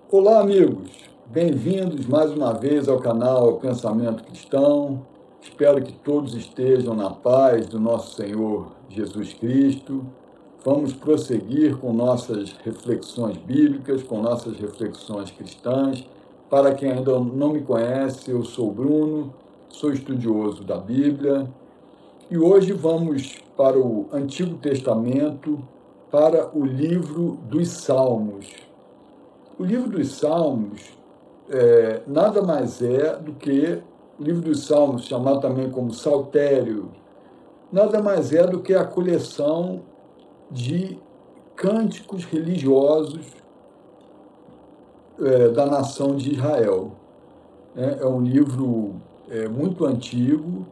Olá, amigos! Bem-vindos mais uma vez ao canal Pensamento Cristão. Espero que todos estejam na paz do nosso Senhor Jesus Cristo. Vamos prosseguir com nossas reflexões bíblicas, com nossas reflexões cristãs. Para quem ainda não me conhece, eu sou Bruno, sou estudioso da Bíblia e hoje vamos para o Antigo Testamento, para o livro dos Salmos. O livro dos Salmos nada mais é do que o livro dos Salmos, chamado também como Saltério, nada mais é do que a coleção de cânticos religiosos da nação de Israel. É um livro muito antigo.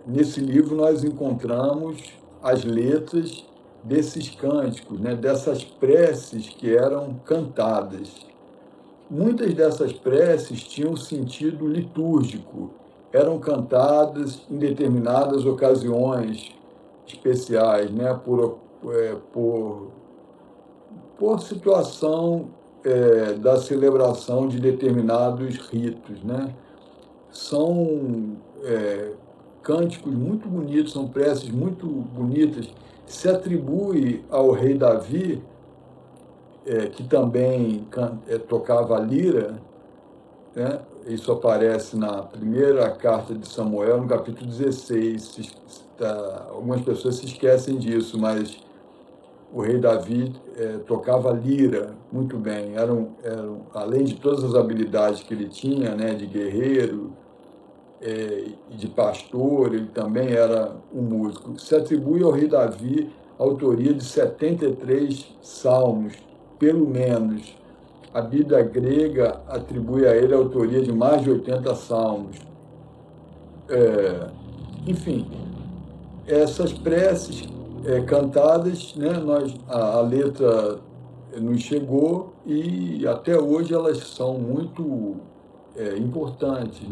Nesse livro nós encontramos as letras desses cânticos, dessas preces que eram cantadas. Muitas dessas preces tinham sentido litúrgico, eram cantadas em determinadas ocasiões especiais, por situação da celebração de determinados ritos, São cânticos muito bonitos, são preces muito bonitas. Se atribui ao rei Davi, que também tocava a lira, Isso aparece na primeira carta de Samuel, no capítulo 16. Algumas pessoas se esquecem disso, mas o rei Davi tocava lira muito bem. Além de todas as habilidades que ele tinha, de guerreiro e de pastor, ele também era um músico. Se atribui ao rei Davi a autoria de 73 salmos, pelo menos. A Bíblia grega atribui a ele a autoria de mais de 80 salmos. Enfim, essas preces cantadas, a letra nos chegou e até hoje elas são muito importantes,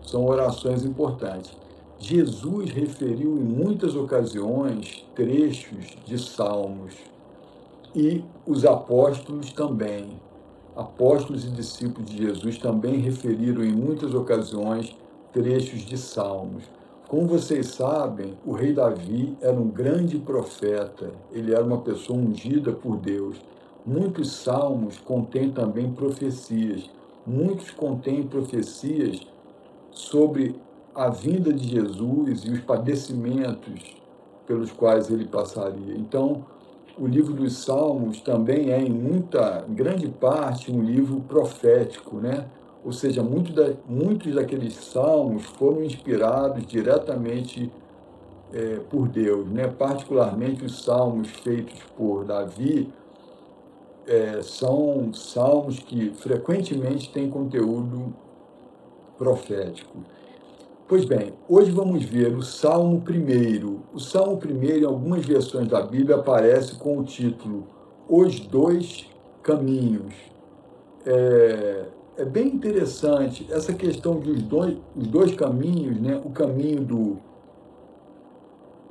são orações importantes. Jesus referiu em muitas ocasiões trechos de salmos. E os apóstolos também. Apóstolos e discípulos de Jesus também referiram em muitas ocasiões trechos de salmos. Como vocês sabem, o rei Davi era um grande profeta, ele era uma pessoa ungida por Deus. Muitos salmos contêm também profecias. Muitos contêm profecias sobre a vinda de Jesus e os padecimentos pelos quais ele passaria. Então, o livro dos Salmos também é, em grande parte, um livro profético, Ou seja, muitos daqueles salmos foram inspirados diretamente por Deus, Particularmente os salmos feitos por Davi são salmos que frequentemente têm conteúdo profético. Pois bem, hoje vamos ver o Salmo 1. O Salmo 1, em algumas versões da Bíblia, aparece com o título Os Dois Caminhos. É bem interessante essa questão de os dois caminhos, o caminho do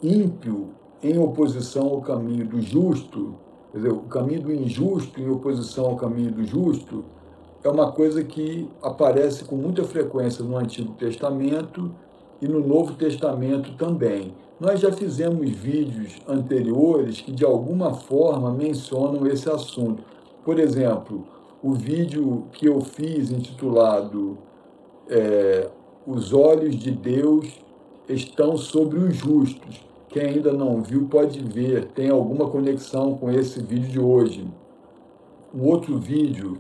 ímpio em oposição ao caminho do justo, quer dizer, o caminho do injusto em oposição ao caminho do justo, é uma coisa que aparece com muita frequência no Antigo Testamento e no Novo Testamento também. Nós já fizemos vídeos anteriores que, de alguma forma, mencionam esse assunto. Por exemplo, o vídeo que eu fiz intitulado Os Olhos de Deus Estão sobre os Justos. Quem ainda não viu pode ver, tem alguma conexão com esse vídeo de hoje. Um outro vídeo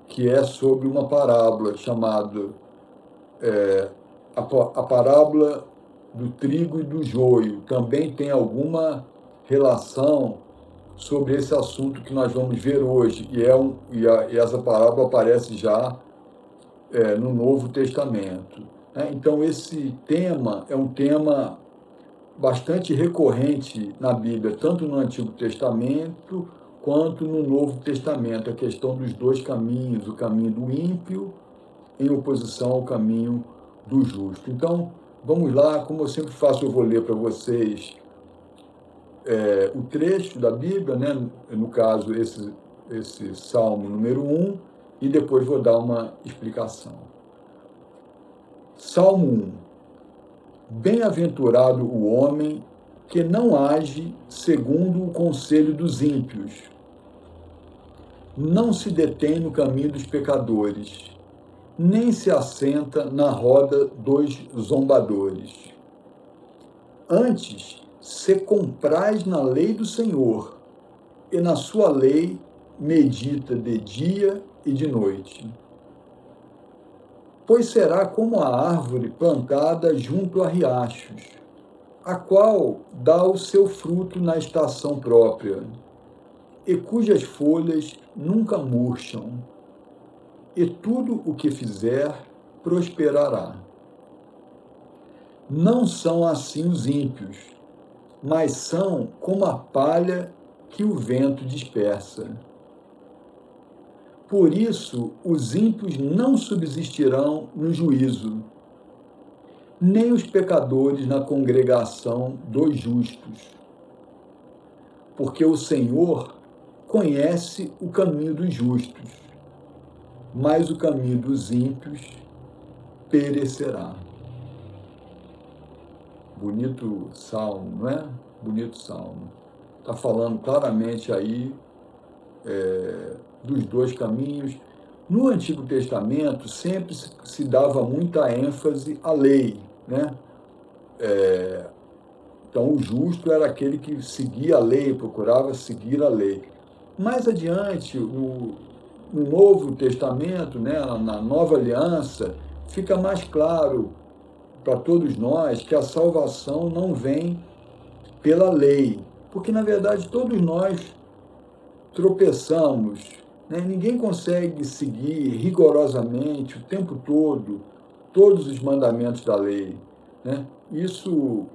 que é sobre uma parábola chamada a parábola do trigo e do joio. Também tem alguma relação sobre esse assunto que nós vamos ver hoje, e essa parábola aparece já no Novo Testamento. Então, esse tema é um tema bastante recorrente na Bíblia, tanto no Antigo Testamento quanto no Novo Testamento, a questão dos dois caminhos, o caminho do ímpio em oposição ao caminho do justo. Então, vamos lá, como eu sempre faço, eu vou ler para vocês o trecho da Bíblia, no caso, esse Salmo número 1 e depois vou dar uma explicação. Salmo 1. Bem-aventurado o homem que não age segundo o conselho dos ímpios, não se detém no caminho dos pecadores, nem se assenta na roda dos zombadores. Antes, se compraz na lei do Senhor, e na sua lei medita de dia e de noite. Pois será como a árvore plantada junto a riachos, a qual dá o seu fruto na estação própria, e cujas folhas nunca murcham, e tudo o que fizer prosperará. Não são assim os ímpios, mas são como a palha que o vento dispersa. Por isso, os ímpios não subsistirão no juízo, nem os pecadores na congregação dos justos. Porque o Senhor conhece o caminho dos justos, mas o caminho dos ímpios perecerá. Bonito salmo, não é? Bonito salmo. Está falando claramente aí dos dois caminhos. No Antigo Testamento sempre se dava muita ênfase à lei, né? Então o justo era aquele que seguia a lei, procurava seguir a lei. Mais adiante, no Novo Testamento, né, na Nova Aliança, fica mais claro para todos nós que a salvação não vem pela lei, porque na verdade todos nós tropeçamos, né? Ninguém consegue seguir rigorosamente o tempo todo todos os mandamentos da lei, né? Isso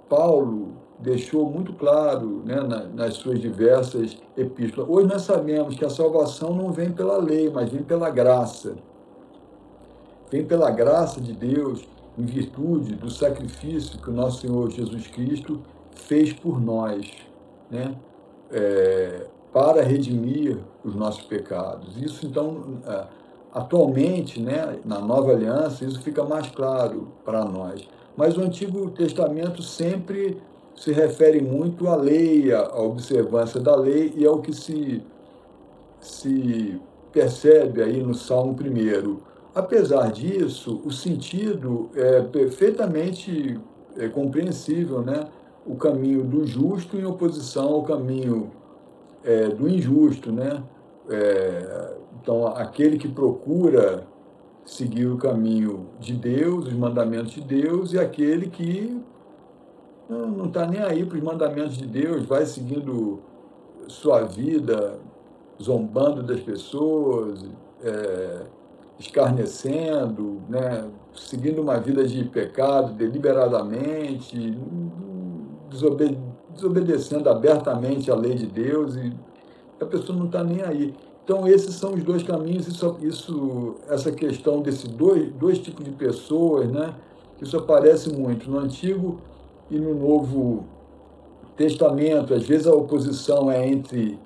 Paulo deixou muito claro, né, nas suas diversas epístolas. Hoje nós sabemos que a salvação não vem pela lei, mas vem pela graça. Vem pela graça de Deus, em virtude do sacrifício que o nosso Senhor Jesus Cristo fez por nós, né, para redimir os nossos pecados. Isso, então, atualmente, né, na Nova Aliança, isso fica mais claro para nós. Mas o Antigo Testamento sempre se refere muito à lei, à observância da lei, e é o que se percebe aí no Salmo 1. Apesar disso, o sentido é perfeitamente compreensível, né? O caminho do justo em oposição ao caminho do injusto, né? Então, aquele que procura seguir o caminho de Deus, os mandamentos de Deus, e aquele que não está nem aí para os mandamentos de Deus, vai seguindo sua vida, zombando das pessoas, escarnecendo, né, seguindo uma vida de pecado deliberadamente, desobedecendo abertamente a lei de Deus, e a pessoa não está nem aí. Então, esses são os dois caminhos, essa questão desses dois tipos de pessoas, né? Isso aparece muito no Antigo e no Novo Testamento. Às vezes a oposição é entre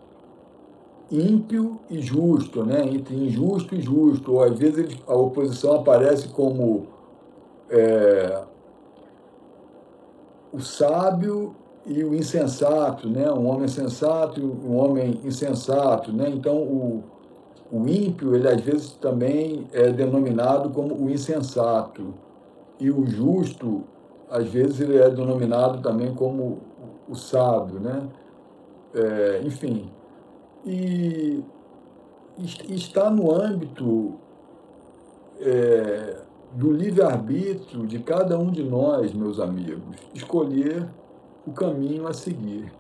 ímpio e justo, né? Entre injusto e justo, ou às vezes a oposição aparece como o sábio e o insensato, né? Um homem sensato e um homem insensato, né? Então, o ímpio, ele às vezes também é denominado como o insensato, e o justo, às vezes, ele é denominado também como o sábio, né? Enfim, e está no âmbito do livre-arbítrio de cada um de nós, meus amigos, escolher o caminho a seguir.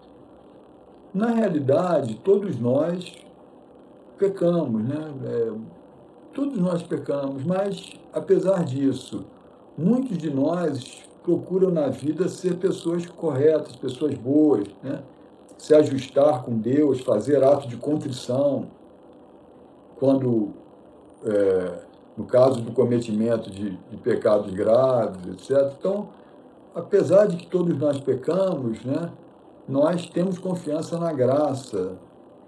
Na realidade, todos nós pecamos, né? Todos nós pecamos, mas, apesar disso, muitos de nós procuram na vida ser pessoas corretas, pessoas boas, né? Se ajustar com Deus, fazer ato de contrição, quando, no caso do cometimento de pecados graves, etc. Então, apesar de que todos nós pecamos, né, nós temos confiança na graça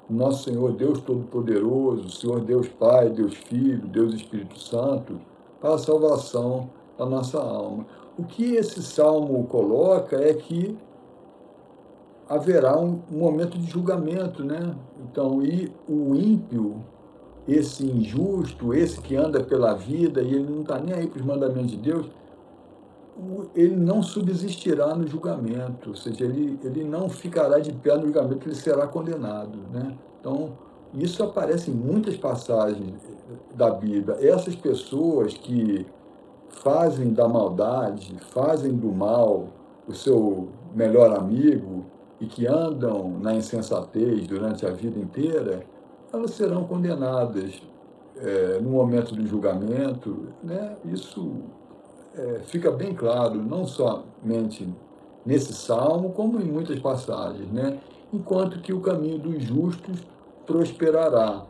nosso Senhor Deus Todo-Poderoso, Senhor Deus Pai, Deus Filho, Deus Espírito Santo, para a salvação da nossa alma. O que esse salmo coloca é que haverá um momento de julgamento, né? Então, e o ímpio, esse injusto, esse que anda pela vida e ele não está nem aí para os mandamentos de Deus, ele não subsistirá no julgamento, ou seja, ele não ficará de pé no julgamento, ele será condenado, né? Então, isso aparece em muitas passagens da Bíblia. Essas pessoas que fazem da maldade, fazem do mal o seu melhor amigo e que andam na insensatez durante a vida inteira, elas serão condenadas no momento do julgamento, né? Isso fica bem claro, não somente nesse salmo, como em muitas passagens, né? Enquanto que o caminho dos justos prosperará.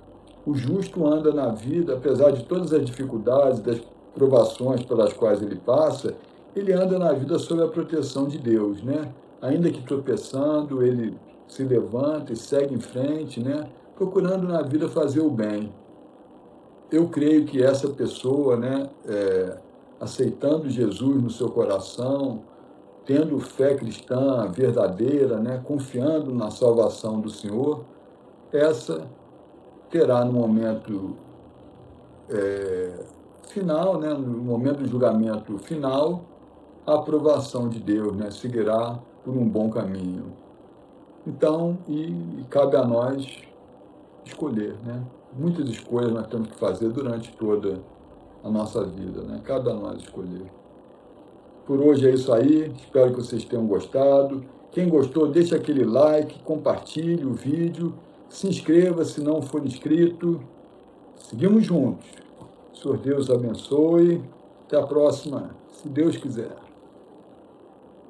O justo anda na vida, apesar de todas as dificuldades, das provações pelas quais ele passa, ele anda na vida sob a proteção de Deus, né? Ainda que tropeçando, ele se levanta e segue em frente, né? Procurando na vida fazer o bem. Eu creio que essa pessoa, né, aceitando Jesus no seu coração, tendo fé cristã verdadeira, né, confiando na salvação do Senhor, essa terá no momento final, né, no momento do julgamento final, a aprovação de Deus, né, seguirá por um bom caminho. Então, e cabe a nós escolher, né? Muitas escolhas nós temos que fazer durante toda a nossa vida, né? Cabe a nós escolher. Por hoje é isso aí, espero que vocês tenham gostado. Quem gostou, deixa aquele like, compartilhe o vídeo, se inscreva se não for inscrito. Seguimos juntos. Senhor Deus abençoe. Até a próxima, se Deus quiser.